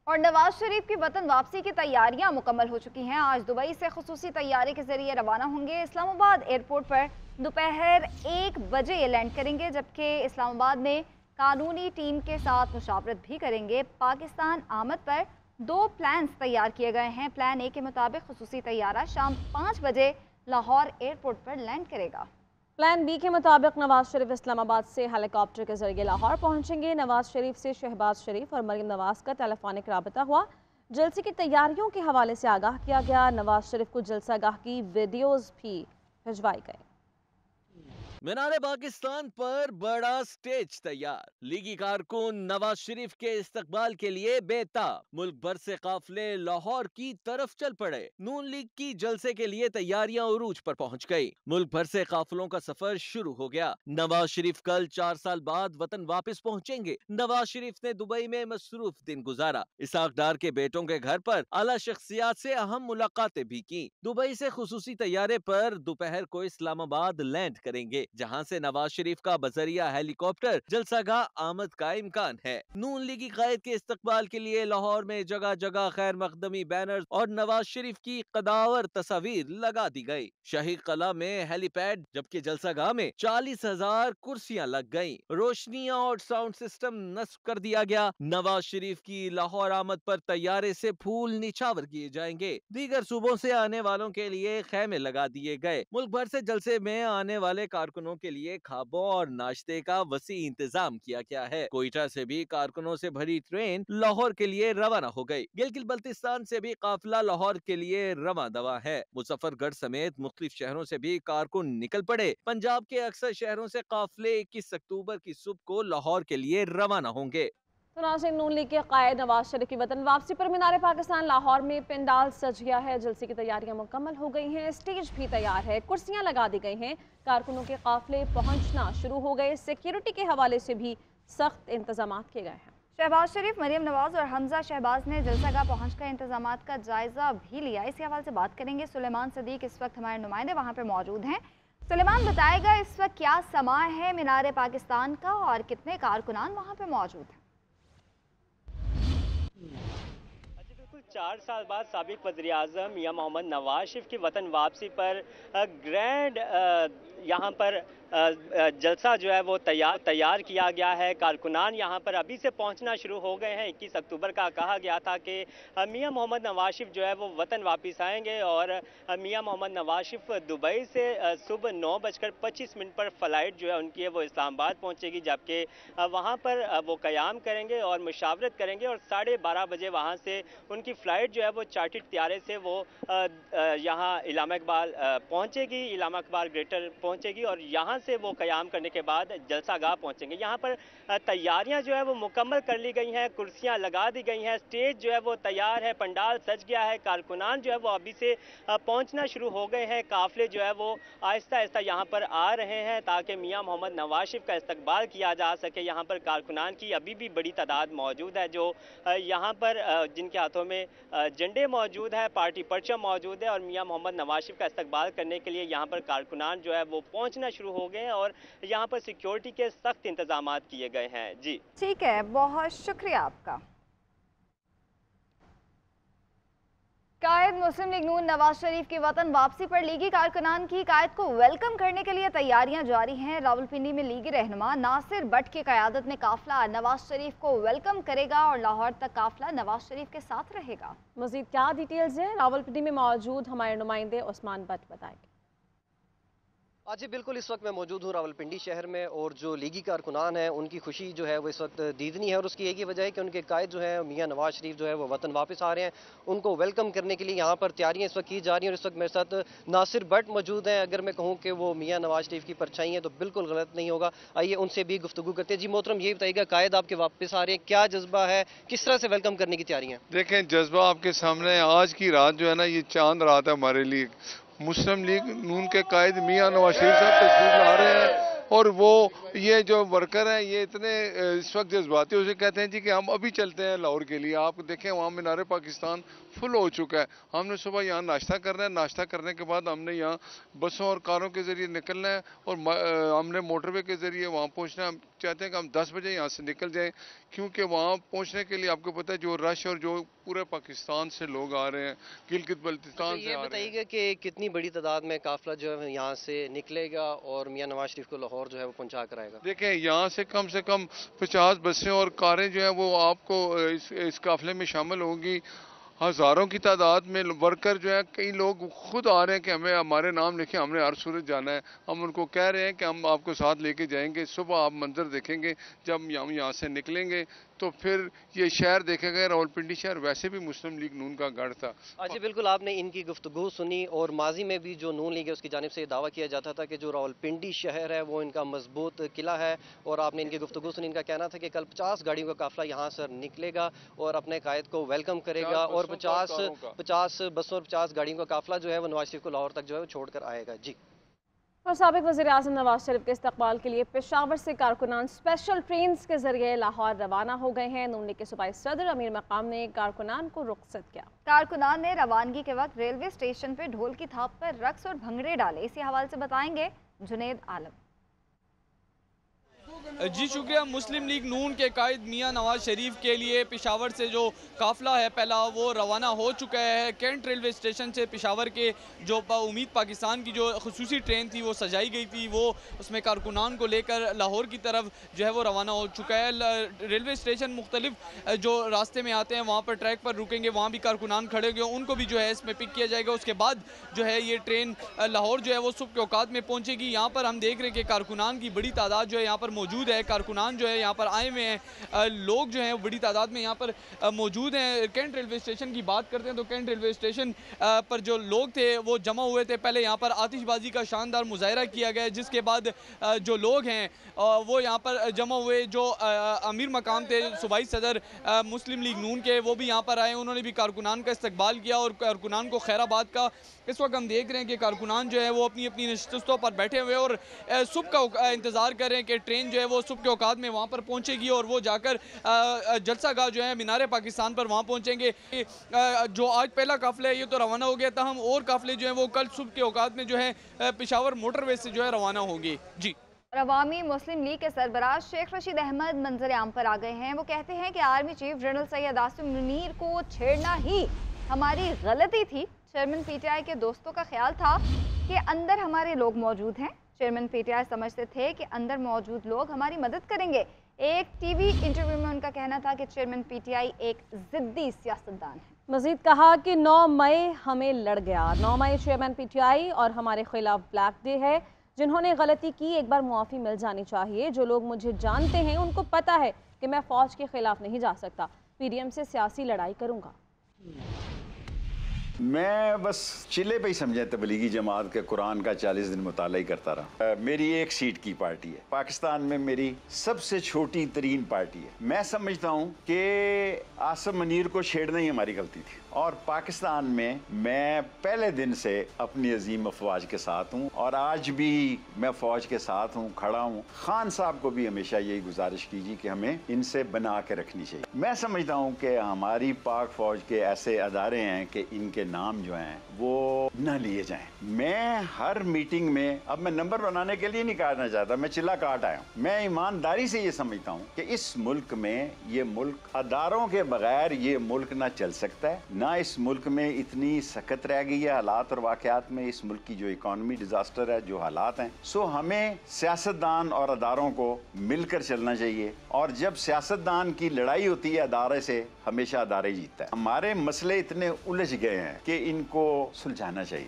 और नवाज शरीफ की वतन वापसी की तैयारियां मुकम्मल हो चुकी हैं। आज दुबई से खुसूसी तैयारी के जरिए रवाना होंगे। इस्लामाबाद एयरपोर्ट पर दोपहर 1 बजे ये लैंड करेंगे, जबकि इस्लामाबाद में कानूनी टीम के साथ मुशावरत भी करेंगे। पाकिस्तान आमद पर 2 प्लान्स तैयार किए गए हैं। प्लान ए के मुताबिक खुसूसी तैयारा शाम 5 बजे लाहौर एयरपोर्ट पर लैंड करेगा। प्लान बी के मुताबिक नवाज शरीफ इस्लामाबाद से हेलीकॉप्टर के जरिए लाहौर पहुंचेंगे। नवाज शरीफ से शहबाज शरीफ और मरीम नवाज का टेलीफोनिक राबता हुआ। जलसे की तैयारियों के हवाले से आगाह किया गया। नवाज शरीफ को जलसागाह की वीडियोज भी भिजवाई गई। मीनारे पाकिस्तान पर बड़ा स्टेज तैयार। लीगी कारकुन नवाज शरीफ के इस्तकबाल के लिए बेताब। मुल्क भर से काफले लाहौर की तरफ चल पड़े। नून लीग की जलसे के लिए तैयारियां उरूज पर पहुंच गई। मुल्क भर से काफलों का सफर शुरू हो गया। नवाज शरीफ कल 4 साल बाद वतन वापस पहुंचेंगे। नवाज शरीफ ने दुबई में मसरूफ दिन गुजारा। इसहाक डार के बेटों के घर पर आला शख्सियात से अहम मुलाकातें भी की। दुबई से खुसूसी तैयारे पर दोपहर को इस्लामाबाद लैंड करेंगे, जहां से नवाज शरीफ का बजरिया हेलीकॉप्टर जलसागाह आमद का इम्कान है। नून लीगी कायद के इस्तकबाल के लिए लाहौर में जगह जगह खैर मकदमी बैनर और नवाज शरीफ की कदावर तस्वीर लगा दी गई। शाही कला में हेलीपैड, जबकि जलसागाह में 40,000 कुर्सियां लग गयी। रोशनियां और साउंड सिस्टम नस्ब कर दिया गया। नवाज शरीफ की लाहौर आमद पर तैयारे से फूल निछावर किए जाएंगे। दीगर सूबों से आने वालों के लिए खेमे लगा दिए गए। मुल्क भर से जलसे में आने वाले कारकुनों के लिए खाबों और नाश्ते का वसी इंतजाम किया गया है। कोयटा से भी कारकुनों से भरी ट्रेन लाहौर के लिए रवाना हो गई। गिलगित बल्तिस्तान से भी काफिला लाहौर के लिए रवा दवा है। मुजफ्फरगढ़ समेत मुख्तलिफ शहरों से भी कारकुन निकल पड़े। पंजाब के अक्सर शहरों से काफिले 21 अक्टूबर की सुबह को लाहौर के लिए रवाना होंगे। तो नाज़रीन, नून लीग के कायद नवाज शरीफ की वतन वापसी पर मीनारे पाकिस्तान लाहौर में पंडाल सज गया है। जलसे की तैयारियां मुकम्मल हो गई हैं। स्टेज भी तैयार है, कुर्सियां लगा दी गई हैं। कारकुनों के काफिले पहुंचना शुरू हो गए। सिक्योरिटी के हवाले से भी सख्त इंतजाम किए गए हैं। शहबाज शरीफ, मरीम नवाज और हमजा शहबाज ने जलसागाह पहुंचकर इंतजाम का जायजा भी लिया। इसी हवाले से बात करेंगे। सुलेमान सदीक इस वक्त हमारे नुमाइंदे वहां पर मौजूद हैं। सुलेमान, बताएगा इस वक्त क्या समा है मीनारे पाकिस्तान का और कितने कारकुनान वहां पर मौजूद हैं? 4 साल बाद साबिक वज़ीर आज़म मियां मोहम्मद नवाज शरीफ की वतन वापसी पर ग्रैंड यहाँ पर जलसा जो है वो तैयार किया गया है। कारकुनान यहाँ पर अभी से पहुँचना शुरू हो गए हैं। 21 अक्टूबर का कहा गया था कि मियां मोहम्मद नवाज शरीफ जो है वो वतन वापस आएंगे और मियां मोहम्मद नवाज शरीफ दुबई से सुबह 9:25 पर फ़्लाइट जो है उनकी है वो इस्लामाबाद पहुँचेगी, जबकि वहाँ पर वो क़याम करेंगे और मुशावरत करेंगे और 12:30 बजे वहाँ से उनकी फ़्लाइट जो है वो चार्टर्ड तैयारे से वो यहाँ इलामा इकबाल पहुँचेगी, इलामा इकबाल ग्रेटर पहुँचेगी और यहाँ से वो क़याम करने के बाद जलसागाह पहुँचेंगे। यहाँ पर तैयारियाँ जो है वो मुकम्मल कर ली गई हैं, कुर्सियाँ लगा दी गई हैं, स्टेज जो है वो तैयार है, पंडाल सज गया है। कारकुनान जो है वो अभी से पहुँचना शुरू हो गए हैं। काफ़िले जो है वो आहिस्ता आहिस्ता यहाँ पर आ रहे हैं ताकि मियां मोहम्मद नवाज शरीफ का इस्तकबाल किया जा सके। यहाँ पर कारकुनान की अभी भी बड़ी तादाद मौजूद है, जो यहाँ पर जिनके हाथों में झंडे मौजूद है, पार्टी परचम मौजूद है और मियां मोहम्मद नवाज शरीफ का इस्तकबाल करने के लिए यहाँ पर कारकुनान जो है वो पहुँचना शुरू हो गए हैं और यहाँ पर सिक्योरिटी के सख्त इंतजाम किए गए हैं। जी ठीक है, बहुत शुक्रिया आपका। कायद मुस्लिम लीग नून नवाज शरीफ की वतन वापसी पर लीगी कारकुनान की कायद को वेलकम करने के लिए तैयारियां जारी हैं। रावलपिंडी में लीगी रहनुमा नासिर भट्ट की क़यादत में काफिला नवाज शरीफ को वेलकम करेगा और लाहौर तक काफिला नवाज शरीफ के साथ रहेगा। मज़ीद क्या डिटेल्स हैं, रावलपिंडी में मौजूद हमारे नुमाइंदे उस्मान भट्ट बताएंगे। जी बिल्कुल, इस वक्त मैं मौजूद हूँ रावलपिंडी शहर में और जो लीगी कारकुनान है उनकी खुशी जो है वो इस वक्त दीदनी है और उसकी एक ही वजह है कि उनके कायद जो है मियां नवाज शरीफ जो है वो वतन वापस आ रहे हैं। उनको वेलकम करने के लिए यहाँ पर तैयारियां इस वक्त की जा रही हैं और इस वक्त मेरे साथ नासिर भट्ट मौजूद हैं। अगर मैं कहूँ कि वो मियां नवाज शरीफ की परछाई है तो बिल्कुल गलत नहीं होगा। आइए उनसे भी गुफ्तगू करते हैं। जी मोहतरम, ये बताइएगा कायद आपके वापस आ रहे हैं, क्या जज्बा है, किस तरह से वेलकम करने की तैयारियाँ? देखें, जज्बा आपके सामने है। आज की रात जो है ना, ये चांद रात है हमारे लिए। मुस्लिम लीग नून के कायद मियां नवाज शरीफ साहब तशरीफ ला रहे हैं और वो ये जो वर्कर हैं ये इतने इस वक्त जज्बाती उसे कहते हैं जी कि हम अभी चलते हैं लाहौर के लिए। आप देखें वहाँ मीनारे पाकिस्तान फुल हो चुका है। हमने सुबह यहाँ नाश्ता करना है, नाश्ता करने के बाद हमने यहाँ बसों और कारों के ज़रिए निकलना है और हमने मोटरवे के ज़रिए वहाँ पहुँचना है। चाहते हैं कि हम 10 बजे यहाँ से निकल जाएं, क्योंकि वहाँ पहुँचने के लिए आपको पता है जो रश और जो पूरे पाकिस्तान से लोग आ रहे हैं, गिलगित बल्तिस्तान से ये आ रहे हैं। बताइएगा कि कितनी बड़ी तादाद में काफिला जो है यहाँ से निकलेगा और मियां नवाज शरीफ को लाहौर जो है वो पहुँचा कर आएगा? देखें, यहाँ से कम 50 बसें और कारें जो हैं वो आपको इस काफिले में शामिल होंगी। हज़ारों की तादाद में वर्कर जो है, कई लोग खुद आ रहे हैं कि हमें हमारे नाम लिखे, हमने हर सूरत जाना है। हम उनको कह रहे हैं कि हम आपको साथ लेके जाएंगे। सुबह आप मंजर देखेंगे जब हम यहाँ से निकलेंगे तो फिर ये शहर देखेगा। रावलपिंडी शहर वैसे भी मुस्लिम लीग नून का गढ़ था। जी बिल्कुल, आपने इनकी गुफ्तगू सुनी और माजी में भी जो नून लीग है उसकी जानिब से दावा किया जाता था कि जो रावलपिंडी शहर है वो इनका मजबूत किला है। और आपने इनकी गुफ्तगू सुनी, इनका कहना था कि कल 50 गाड़ियों का काफिला यहाँ से निकलेगा और अपने कायद को वेलकम करेगा और 50 बसों और 50 गाड़ियों का काफिला जो है वो नवाज शरीफ को लाहौर तक जो है वो छोड़ कर आएगा। जी। और साबिक वज़ीर-ए-आज़म नवाज शरीफ के इस्तकबाल के लिए पेशावर से कारकुनान स्पेशल ट्रेन के जरिए लाहौर रवाना हो गए हैं। नून लीग के सूबाई सदर अमीर मकाम ने कारकुनान को रुखसत किया। कारकुनान ने रवानगी के वक्त रेलवे स्टेशन पर ढोल की थाप पर रक्स और भंगड़े डाले। इसी हवाले से बताएंगे जुनेद आलम। जी शुक्रिया। मुस्लिम लीग नून के कायद मियां नवाज शरीफ के लिए पेशावर से जो काफ़िला है पहला वो रवाना हो चुका है। कैंट रेलवे स्टेशन से पेशावर के जो उम्मीद पाकिस्तान की जो खुसूसी ट्रेन थी वो सजाई गई थी, वो उसमें कारकुनान को लेकर लाहौर की तरफ जो है वो रवाना हो चुका है। रेलवे स्टेशन मुख्तलिफ जो रास्ते में आते हैं वहाँ पर ट्रैक पर रुकेंगे, वहाँ भी कारकुनान खड़े होंगे, उनको भी जो है इसमें पिक किया जाएगा। उसके बाद जो है ये ट्रेन लाहौर जो है वो सुबह के औकात में पहुँचेगी। यहाँ पर हम देख रहे हैं कि कारकुनान की बड़ी तादाद जो है यहाँ पर मौजूद है। कारकुनान जो है यहाँ पर आए हुए हैं, लोग जो हैं बड़ी तादाद में यहाँ पर मौजूद हैं। कैंट रेलवे स्टेशन की बात करते हैं तो कैंट रेलवे स्टेशन पर जो लोग थे वो जमा हुए थे। पहले यहाँ पर आतिशबाजी का शानदार मुजाहरा किया गया, जिसके बाद जो लोग हैं वो यहाँ पर जमा हुए। जो अमीर मकाम थे सूबाई सदर मुस्लिम लीग नून के, वो भी यहाँ पर आए, उन्होंने भी कारकुनान का इस्तकबाल किया और कारकुनान को खैराबाद का इस वक्त हम देख रहे हैं कि कारकुनान जो है वो अपनी अपनी नशिस्तों पर बैठे हुए और सुबह का इंतज़ार कर रहे हैं कि ट्रेन जो है वो सुबह के औकात में वहाँ पर पहुँचेगी और वो जाकर जलसा गाह जो है मीनार पाकिस्तान पर वहाँ पहुँचेंगे। जो आज पहला काफ़िला है ये तो रवाना हो गया था, हम और काफ़िले जो हैं वो कल सुबह के औकात में जो है पेशावर मोटरवे से जो है रवाना होंगे। जी। अवामी मुस्लिम लीग के सरबराह शेख रशीद अहमद मंजर आम पर आ गए हैं। वो कहते हैं कि army chief general Syed Asim Munir को छेड़ना ही हमारी गलती थी। चेयरमैन पीटीआई के दोस्तों का ख्याल था कि अंदर हमारे लोग मौजूद हैं। चेयरमैन पीटीआई समझते थे कि अंदर मौजूद लोग हमारी मदद करेंगे। एक टीवी इंटरव्यू में उनका कहना था कि चेयरमैन पीटीआई एक जिद्दी सियासतदान है। मजीद कहा कि 9 मई हमें लड़ गया। 9 मई चेयरमैन पीटीआई और हमारे खिलाफ ब्लैक डे है। जिन्होंने गलती की एक बार मुआफ़ी मिल जानी चाहिए। जो लोग मुझे जानते हैं उनको पता है कि मैं फ़ौज के खिलाफ नहीं जा सकता। पीडीएम से सियासी लड़ाई करूँगा। मैं बस चिल्ले पे ही समझे तबलीगी जमात के कुरान का 40 दिन मुताला ही करता रहा। मेरी एक सीट की पार्टी है, पाकिस्तान में मेरी सबसे छोटी तरीन पार्टी है। मैं समझता हूँ कि आसिम मुनीर को छेड़ना ही हमारी गलती थी और पाकिस्तान में मैं पहले दिन से अपनी अजीम अफवाज के साथ हूँ और आज भी मैं फ़ौज के साथ हूँ, खड़ा हूँ। खान साहब को भी हमेशा यही गुजारिश कीजिए कि हमें इनसे बना के रखनी चाहिए। मैं समझता हूँ कि हमारी पाक फ़ौज के ऐसे अदारे हैं कि इनके नाम जो हैं वो न लिए जाएं। मैं हर मीटिंग में, अब मैं नंबर बनाने के लिए नहीं कहना चाहता, मैं चिल्ला काट आया हूँ। मैं ईमानदारी से ये समझता हूँ कि इस मुल्क में, ये मुल्क अदारों के बगैर ये मुल्क ना चल सकता है। ना इस मुल्क में इतनी सख्त रह गई है हालात और वाक़यात में, इस मुल्क की जो इकॉनमी डिजास्टर है, जो हालात हैं। सो हमें सियासतदान और अदारों को मिलकर चलना चाहिए और जब सियासतदान की लड़ाई होती है अदारे से, हमेशा अदारे जीतता है। हमारे मसले इतने उलझ गए हैं कि इनको सुलझाना चाहिए।